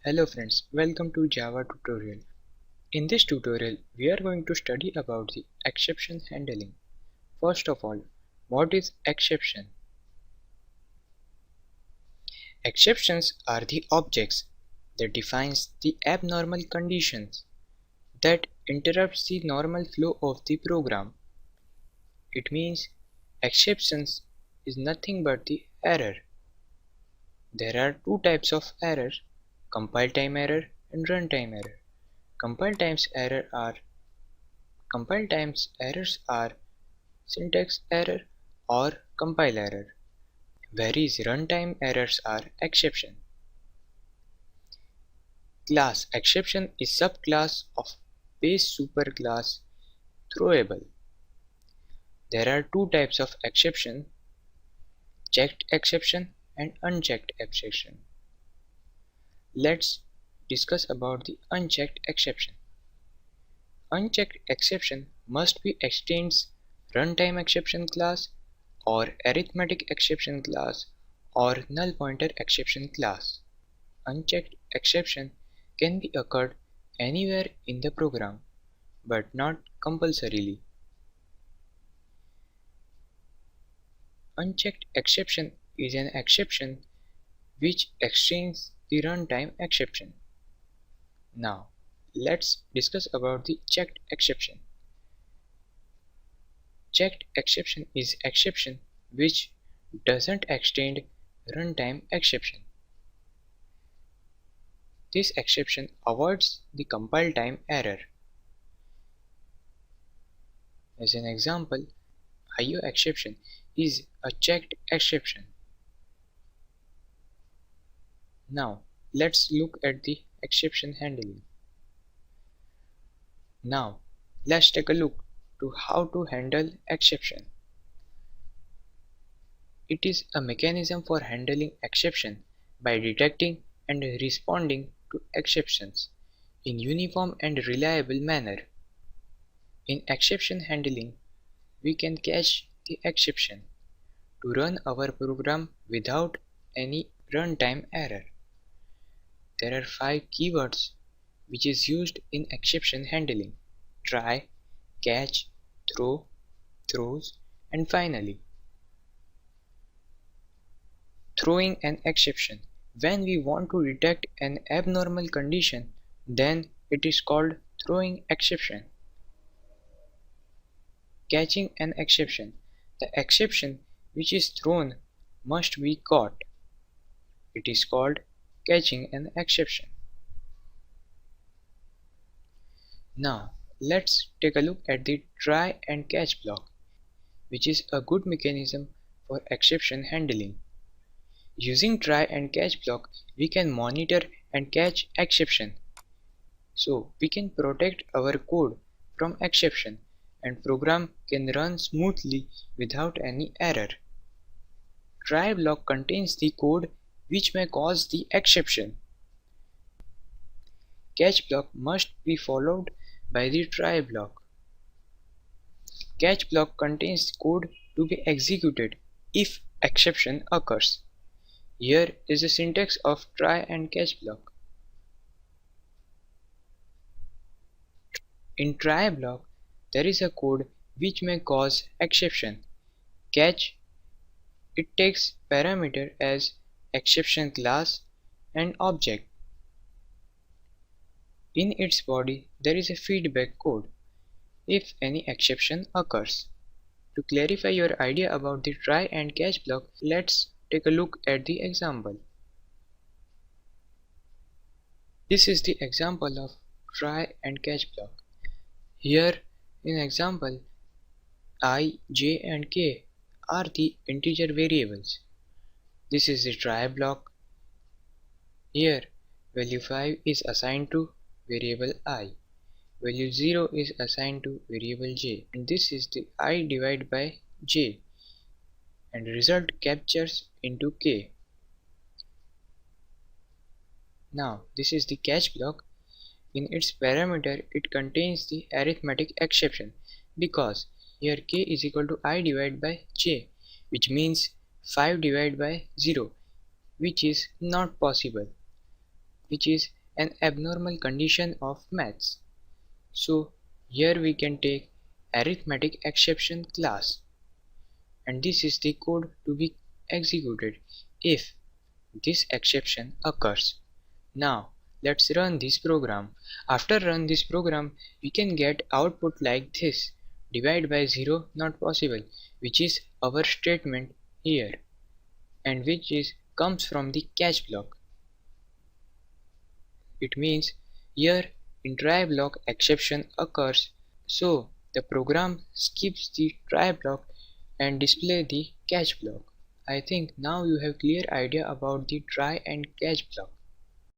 Hello friends, welcome to Java tutorial. In this tutorial, we are going to study about the exception handling. First of all, what is exception? Exceptions are the objects that defines the abnormal conditions that interrupts the normal flow of the program. It means exceptions is nothing but the error. There are two types of error, compile time error and runtime error. Compile times errors are syntax error or compile error, whereas runtime errors are exception. Class exception is subclass of base superclass throwable. There are two types of exception, checked exception and unchecked exception. Let's discuss about the unchecked exception. Unchecked exception must be extends runtime exception class or arithmetic exception class or null pointer exception class. Unchecked exception can be occurred anywhere in the program, but not compulsorily. Unchecked exception is an exception which extends the runtime exception. Now, let's discuss about the checked exception. Checked exception is exception which doesn't extend runtime exception. This exception avoids the compile time error. As an example, IO exception is a checked exception. Now, let's look at the exception handling. Now, let's take a look to how to handle exception. It is a mechanism for handling exception by detecting and responding to exceptions in uniform and reliable manner. In exception handling, we can catch the exception to run our program without any runtime error. There are 5 keywords which is used in exception handling: try, catch, throw, throws, and finally. Throwing an exception. When we want to detect an abnormal condition, then it is called throwing exception. Catching an exception. The exception which is thrown must be caught. It is called catching an exception. Now, let's take a look at the try and catch block, which is a good mechanism for exception handling. Using try and catch block, we can monitor and catch exception. So we can protect our code from exception and program can run smoothly without any error. Try block contains the code which may cause the exception. Catch block must be followed by the try block. Catch block contains code to be executed if exception occurs. Here is the syntax of try and catch block. In try block, there is a code which may cause exception. Catch, it takes parameter as exception class and object. In its body, there is a feedback code if any exception occurs. To clarify your idea about the try and catch block, let's take a look at the example. This is the example of try and catch block. Here in example, I, j and k are the integer variables. This is the try block. Here value 5 is assigned to variable I. Value 0 is assigned to variable j, and this is the I divided by j, and result captures into k. Now this is the catch block. In its parameter it contains the arithmetic exception because here k is equal to I divided by j, which means 5 divided by 0, which is not possible. which is an abnormal condition of maths. So here we can take arithmetic exception class, and this is the code to be executed if this exception occurs. Now let's run this program. After run this program, we can get output like this: divide by 0 not possible, which is our statement here, and which is comes from the catch block. It means here in try block exception occurs, so the program skips the try block and display the catch block. I think now you have clear idea about the try and catch block.